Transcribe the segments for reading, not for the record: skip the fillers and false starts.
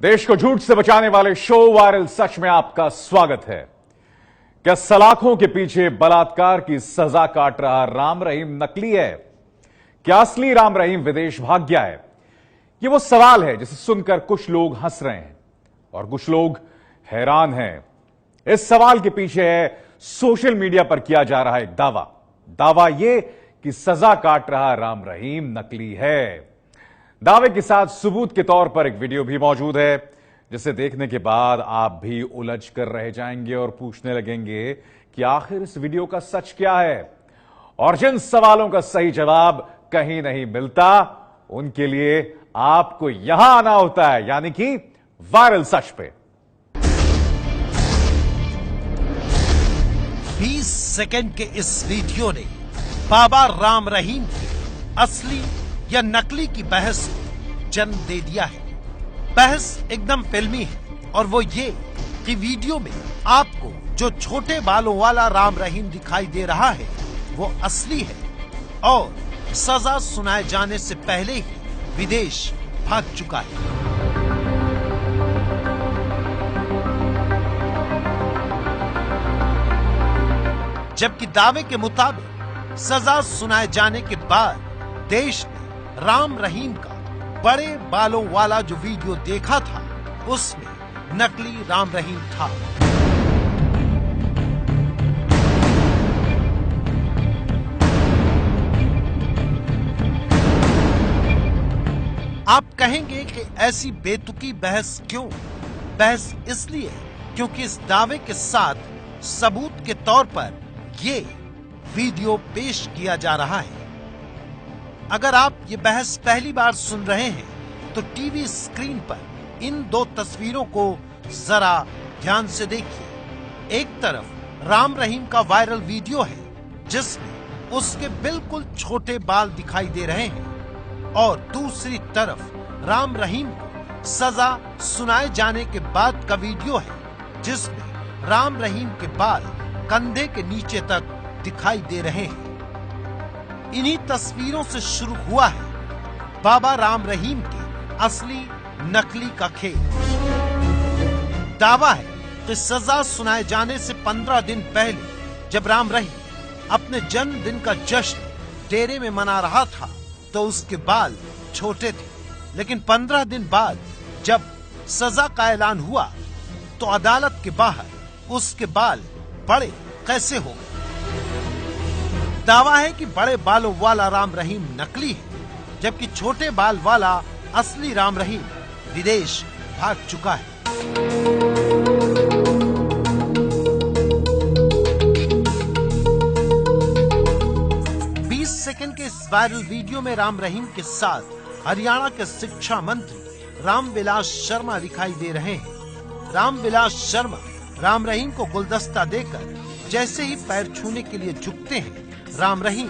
देश को झूठ से बचाने वाले शो वायरल सच में आपका स्वागत है। क्या सलाखों के पीछे बलात्कार की सजा काट रहा राम रहीम नकली है? क्या असली राम रहीम विदेश भाग गया है? यह वो सवाल है जिसे सुनकर कुछ लोग हंस रहे हैं और कुछ लोग हैरान हैं। इस सवाल के पीछे है सोशल मीडिया पर किया जा रहा एक दावा यह कि सजा काट रहा राम रहीम नकली है। दावे के साथ सबूत के तौर पर एक वीडियो भी मौजूद है जिसे देखने के बाद आप भी उलझ कर रह जाएंगे और पूछने लगेंगे कि आखिर इस वीडियो का सच क्या है। और जिन सवालों का सही जवाब कहीं नहीं मिलता उनके लिए आपको यहां आना होता है, यानी कि वायरल सच पे। 20 सेकंड के इस वीडियो ने बाबा राम रहीम की असली या नकली की बहस को जन्म दे दिया है। बहस एकदम फिल्मी है और वो ये कि वीडियो में आपको जो छोटे बालों वाला राम रहीम दिखाई दे रहा है वो असली है और सजा सुनाए जाने से पहले ही विदेश भाग चुका है। जबकि दावे के मुताबिक सजा सुनाए जाने के बाद देश ने राम रहीम का बड़े बालों वाला जो वीडियो देखा था उसमें नकली राम रहीम था। आप कहेंगे कि ऐसी बेतुकी बहस क्यों? बहस इसलिए क्योंकि इस दावे के साथ सबूत के तौर पर ये वीडियो पेश किया जा रहा है। अगर आप ये बहस पहली बार सुन रहे हैं तो टीवी स्क्रीन पर इन दो तस्वीरों को जरा ध्यान से देखिए। एक तरफ राम रहीम का वायरल वीडियो है जिसमें उसके बिल्कुल छोटे बाल दिखाई दे रहे हैं और दूसरी तरफ राम रहीम को सजा सुनाए जाने के बाद का वीडियो है जिसमें राम रहीम के बाल कंधे के नीचे तक दिखाई दे रहे हैं। इन्हीं तस्वीरों से शुरू हुआ है बाबा राम रहीम के असली नकली का खेल। दावा है कि सजा सुनाए जाने से 15 दिन पहले जब राम रहीम अपने जन्मदिन का जश्न डेरे में मना रहा था तो उसके बाल छोटे थे, लेकिन 15 दिन बाद जब सजा का ऐलान हुआ तो अदालत के बाहर उसके बाल बड़े कैसे हो गए। दावा है कि बड़े बालों वाला राम रहीम नकली है जबकि छोटे बाल वाला असली राम रहीम विदेश भाग चुका है। सेकंड के इस वायरल वीडियो में राम रहीम के साथ हरियाणा के शिक्षा मंत्री रामविलास शर्मा दिखाई दे रहे हैं। रामविलास शर्मा राम रहीम को गुलदस्ता देकर जैसे ही पैर छूने के लिए झुकते हैं राम रहीम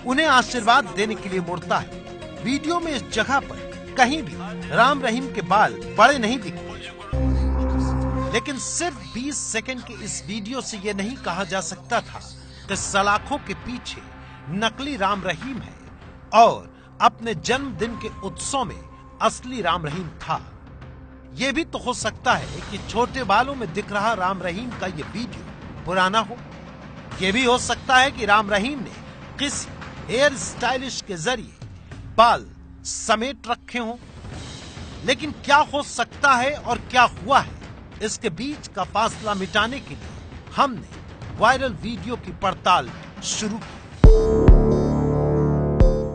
उन्हें आशीर्वाद देने के लिए मुड़ता है। वीडियो में इस जगह पर कहीं भी राम रहीम के बाल बड़े नहीं दिखते, लेकिन सिर्फ 20 सेकंड के इस वीडियो से यह नहीं कहा जा सकता था कि सलाखों के पीछे नकली राम रहीम है और अपने जन्मदिन के उत्सव में असली राम रहीम था। यह भी तो हो सकता है कि छोटे बालों में दिख रहा राम रहीम का यह वीडियो पुराना हो। यह भी हो सकता है कि राम रहीम ने किसी हेयर स्टाइलिश के जरिए बाल समेट रखे हों। लेकिन क्या हो सकता है और क्या हुआ है, इसके बीच का फासला मिटाने के लिए हमने वायरल वीडियो की पड़ताल शुरू की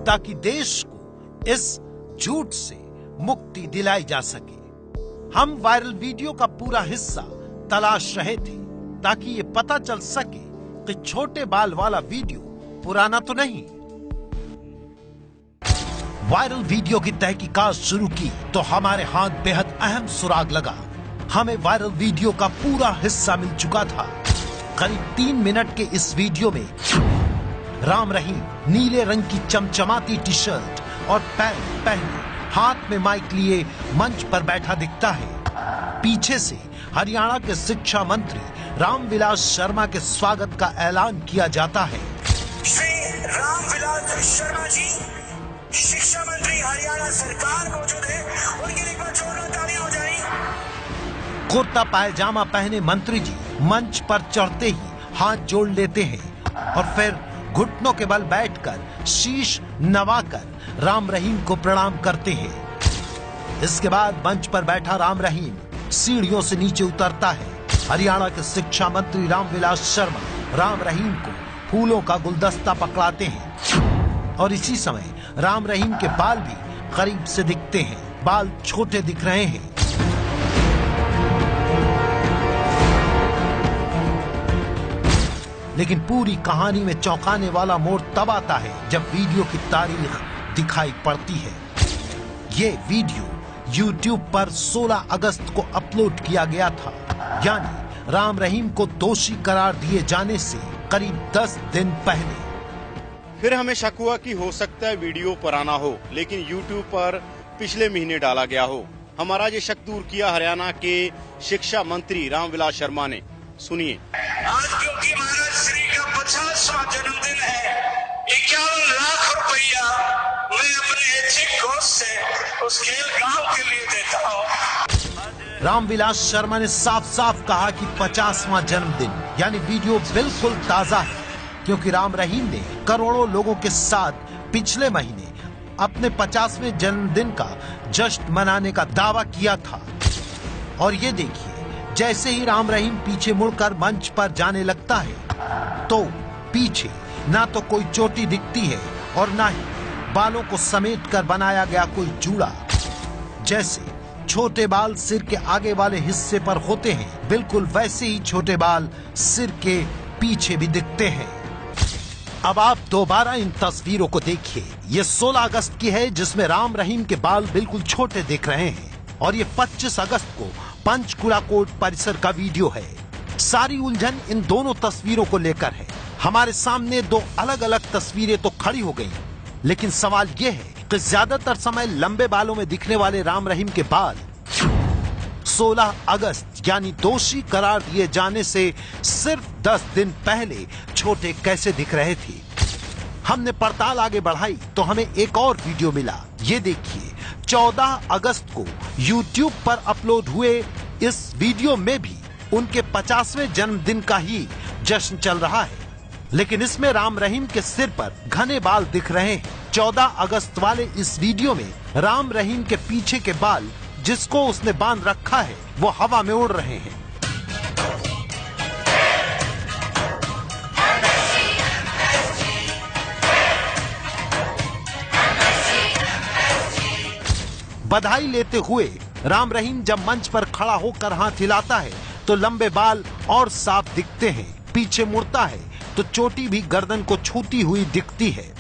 ताकि देश को इस झूठ से मुक्ति दिलाई जा सके। हम वायरल वीडियो का पूरा हिस्सा तलाश रहे थे ताकि ये पता चल सके कि छोटे बाल वाला वीडियो पुराना तो नहीं। वायरल वीडियो की तहकीकात शुरू की तो हमारे हाथ बेहद अहम सुराग लगा। हमें वायरल वीडियो का पूरा हिस्सा मिल चुका था। करीब 3 मिनट के इस वीडियो में राम रहीम नीले रंग की चमचमाती टी शर्ट और पैंट पहने हाथ में माइक लिए मंच पर बैठा दिखता है। पीछे से हरियाणा के शिक्षा मंत्री रामविलास शर्मा के स्वागत का ऐलान किया जाता है। श्री रामविलास शर्मा जी शिक्षा मंत्री हरियाणा सरकार मौजूद है, उनके लिए एक बार जोरदार ताली हो जाए। कुर्ता पायजामा पहने मंत्री जी मंच पर चढ़ते ही हाथ जोड़ लेते हैं और फिर घुटनों के बल बैठकर शीश नवाकर राम रहीम को प्रणाम करते हैं। इसके बाद मंच पर बैठा राम रहीम सीढ़ियों से नीचे उतरता है। हरियाणा के शिक्षा मंत्री रामविलास शर्मा राम रहीम को फूलों का गुलदस्ता पकड़ाते हैं और इसी समय राम रहीम के बाल भी करीब से दिखते हैं। बाल छोटे दिख रहे हैं। लेकिन पूरी कहानी में चौंकाने वाला मोड़ तब आता है जब वीडियो की तारीख दिखाई पड़ती है। ये वीडियो YouTube पर 16 अगस्त को अपलोड किया गया था, यानी राम रहीम को दोषी करार दिए जाने से करीब 10 दिन पहले। फिर हमें शक हुआ कि हो सकता है वीडियो पुराना हो, लेकिन YouTube पर पिछले महीने डाला गया हो। हमारा ये शक दूर किया हरियाणा के शिक्षा मंत्री रामविलास शर्मा ने। सुनिए। आज क्योंकि महाराज श्री का 50वां जन्मदिन है, 51 लाख रुपया मैं अपने ऐच्छिक कोष से उस खेल गांव के लिए देता हूँ। रामविलास शर्मा ने साफ साफ कहा कि 50वां जन्मदिन, यानी वीडियो बिल्कुल ताजा है, क्योंकि राम रहीम ने करोड़ों लोगों के साथ पिछले महीने अपने 50वें जन्मदिन का जश्न मनाने का दावा किया था। और ये देखिए, जैसे ही राम रहीम पीछे मुड़कर मंच पर जाने लगता है तो पीछे ना तो कोई चोटी दिखती है और ना ही बालों को समेट कर बनाया गया कोई जूड़ा। जैसे छोटे बाल सिर के आगे वाले हिस्से पर होते हैं, बिल्कुल वैसे ही छोटे बाल सिर के पीछे भी दिखते हैं। अब आप दोबारा इन तस्वीरों को देखिए। ये 16 अगस्त की है, जिसमें राम रहीम के बाल बिल्कुल छोटे दिख रहे हैं, और ये 25 अगस्त को पंचकुला कोर्ट परिसर का वीडियो है। सारी उलझन इन दोनों तस्वीरों को लेकर है। हमारे सामने दो अलग अलग तस्वीरें तो खड़ी हो गई, लेकिन सवाल ये है कि ज्यादातर समय लंबे बालों में दिखने वाले राम रहीम के बाल 16 अगस्त यानी दोषी करार दिए जाने से सिर्फ 10 दिन पहले छोटे कैसे दिख रहे थे। हमने पड़ताल आगे बढ़ाई तो हमें एक और वीडियो मिला। ये देखिए, 14 अगस्त को YouTube पर अपलोड हुए इस वीडियो में भी उनके 50वें जन्मदिन का ही जश्न चल रहा है, लेकिन इसमें राम रहीम के सिर पर घने बाल दिख रहे हैं। 14 अगस्त वाले इस वीडियो में राम रहीम के पीछे के बाल जिसको उसने बांध रखा है वो हवा में उड़ रहे हैं। बधाई लेते हुए राम रहीम जब मंच पर खड़ा होकर हाथ हिलाता है तो लंबे बाल और साफ दिखते हैं। पीछे मुड़ता है तो चोटी भी गर्दन को छूती हुई दिखती है।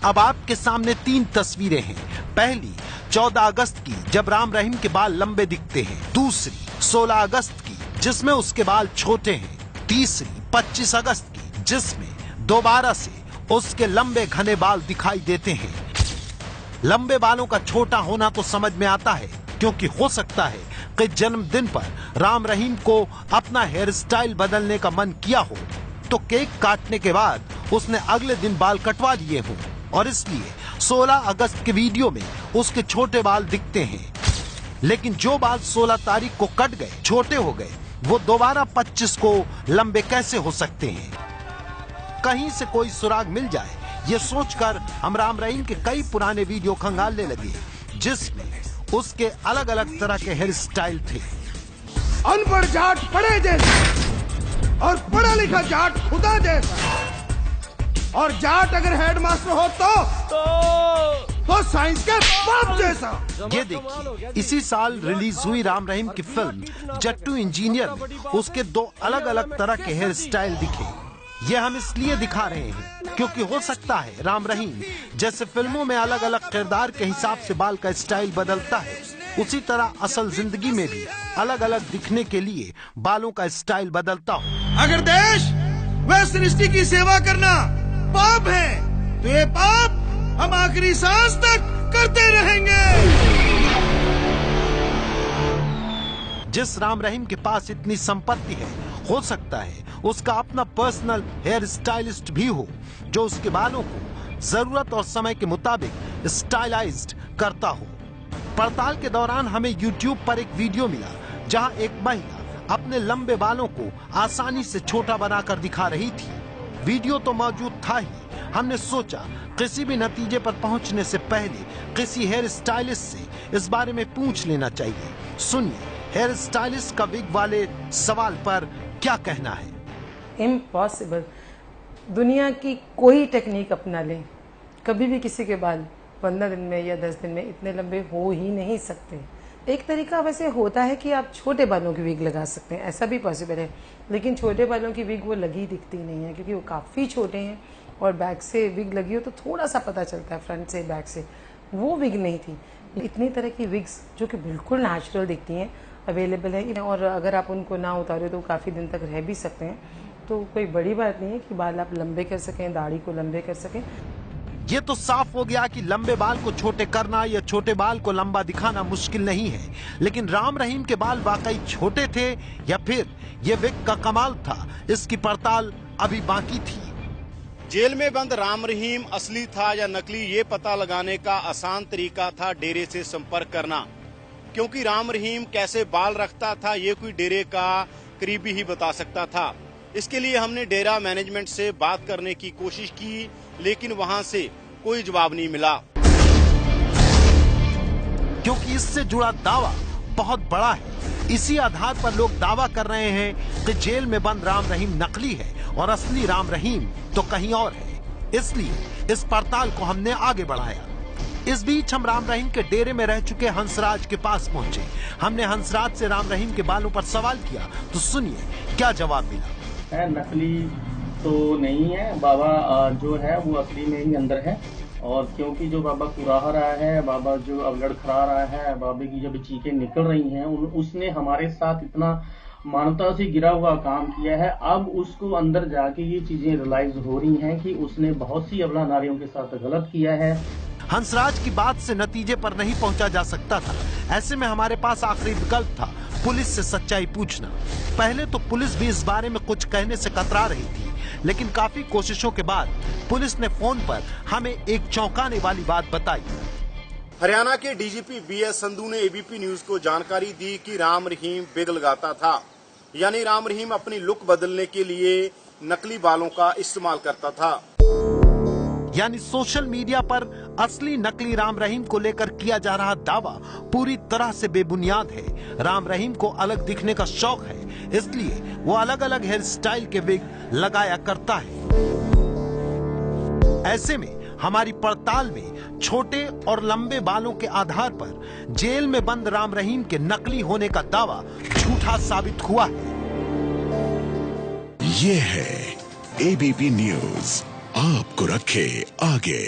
अब आपके सामने 3 तस्वीरें हैं। पहली 14 अगस्त की, जब राम रहीम के बाल लंबे दिखते हैं। दूसरी 16 अगस्त की, जिसमें उसके बाल छोटे हैं। तीसरी 25 अगस्त की, जिसमें दोबारा से उसके लंबे घने बाल दिखाई देते हैं। लंबे बालों का छोटा होना तो समझ में आता है, क्योंकि हो सकता है कि जन्मदिन पर राम रहीम को अपना हेयर स्टाइल बदलने का मन किया हो, तो केक काटने के बाद उसने अगले दिन बाल कटवा लिए हों, और इसलिए 16 अगस्त के वीडियो में उसके छोटे बाल दिखते हैं। लेकिन जो बाल 16 तारीख को कट गए, छोटे हो गए, वो दोबारा 25 को लंबे कैसे हो सकते हैं? कहीं से कोई सुराग मिल जाए, ये सोचकर हम राम रहीम के कई पुराने वीडियो खंगालने लगे, जिसमें उसके अलग अलग तरह के हेयर स्टाइल थे। अनपढ़ जाट पढ़े जैसा और पढ़ा लिखा जाट खुदा जैसा, और जाट अगर हेडमास्टर हो तो साइंस के बाप जैसा। ये देखिए, इसी साल रिलीज हुई राम रहीम की फिल्म जट्टू इंजीनियर में उसके 2 अलग अलग तरह के हेयर स्टाइल दिखे। ये हम इसलिए दिखा रहे हैं क्योंकि हो सकता है राम रहीम जैसे फिल्मों में अलग अलग किरदार के हिसाब से बाल का स्टाइल बदलता है, उसी तरह असल जिंदगी में भी अलग अलग दिखने के लिए बालों का स्टाइल बदलता हो। अगर देश व सृष्टि की सेवा करना पाप है तो ये पाप हम आखिरी सांस तक करते रहेंगे। जिस राम रहीम के पास इतनी संपत्ति है, हो सकता है उसका अपना पर्सनल हेयर स्टाइलिस्ट भी हो, जो उसके बालों को जरूरत और समय के मुताबिक स्टाइलाइज्ड करता हो। पड़ताल के दौरान हमें YouTube पर एक वीडियो मिला जहां एक महिला अपने लंबे बालों को आसानी से छोटा बनाकर दिखा रही थी। वीडियो तो मौजूद था ही, हमने सोचा किसी भी नतीजे पर पहुंचने से पहले किसी हेयर स्टाइलिस्ट से इस बारे में पूछ लेना चाहिए। सुनिए हेयर स्टाइलिस्ट का विग वाले सवाल पर क्या कहना है। इम्पॉसिबल, दुनिया की कोई टेक्निक अपना ले, कभी भी किसी के बाल 15 दिन में या 10 दिन में इतने लंबे हो ही नहीं सकते। एक तरीका वैसे होता है कि आप छोटे बालों की विग लगा सकते हैं, ऐसा भी पॉसिबल है, लेकिन छोटे बालों की विग वो लगी दिखती नहीं है क्योंकि वो काफ़ी छोटे हैं और बैक से विग लगी हो तो थोड़ा सा पता चलता है, फ्रंट से बैक से। वो विग नहीं थी। इतनी तरह की विग्स जो कि बिल्कुल नेचुरल दिखती हैं अवेलेबल है, और अगर आप उनको ना उतारो तो काफ़ी दिन तक रह भी सकते हैं। तो कोई बड़ी बात नहीं है कि बाल आप लंबे कर सकें, दाढ़ी को लंबे कर सकें। ये तो साफ हो गया कि लंबे बाल को छोटे करना या छोटे बाल को लंबा दिखाना मुश्किल नहीं है, लेकिन राम रहीम के बाल वाकई छोटे थे या फिर ये विग का कमाल था, इसकी पड़ताल अभी बाकी थी। जेल में बंद राम रहीम असली था या नकली, ये पता लगाने का आसान तरीका था डेरे से संपर्क करना, क्योंकि राम रहीम कैसे बाल रखता था ये कोई डेरे का करीबी ही बता सकता था। इसके लिए हमने डेरा मैनेजमेंट से बात करने की कोशिश की, लेकिन वहां से कोई जवाब नहीं मिला, क्योंकि इससे जुड़ा दावा बहुत बड़ा है। इसी आधार पर लोग दावा कर रहे हैं कि जेल में बंद राम रहीम नकली है और असली राम रहीम तो कहीं और है। इसलिए इस पड़ताल को हमने आगे बढ़ाया। इस बीच हम राम रहीम के डेरे में रह चुके हंसराज के पास पहुंचे। हमने हंसराज से राम रहीम के बालों पर सवाल किया, तो सुनिए क्या जवाब मिला। नकली तो नहीं है, बाबा जो है वो असली में ही अंदर है। और क्योंकि जो बाबा कुराह रहा है, बाबा जो अब लड़खड़ा रहा है, बाबे की जब चीखें निकल रही हैं, उसने हमारे साथ इतना मानवता से गिरा हुआ काम किया है। अब उसको अंदर जाके ये चीजें रियलाइज हो रही हैं कि उसने बहुत सी अबला नारियों के साथ गलत किया है। हंसराज की बात से नतीजे पर नहीं पहुंचा जा सकता था। ऐसे में हमारे पास आखिरी विकल्प था पुलिस से सच्चाई पूछना। पहले तो पुलिस भी इस बारे में कुछ कहने से कतरा रही थी, लेकिन काफी कोशिशों के बाद पुलिस ने फोन पर हमें एक चौंकाने वाली बात बताई। हरियाणा के डीजीपी बीएस संधू ने एबीपी न्यूज को जानकारी दी कि राम रहीम विग लगाता था, यानी राम रहीम अपनी लुक बदलने के लिए नकली बालों का इस्तेमाल करता था। यानी सोशल मीडिया पर असली नकली राम रहीम को लेकर किया जा रहा दावा पूरी तरह से बेबुनियाद है। राम रहीम को अलग दिखने का शौक है, इसलिए वो अलग अलग हेयर स्टाइल के विग लगाया करता है। ऐसे में हमारी पड़ताल में छोटे और लंबे बालों के आधार पर जेल में बंद राम रहीम के नकली होने का दावा झूठा साबित हुआ है। ये है एबीपी न्यूज, आपको रखे आगे।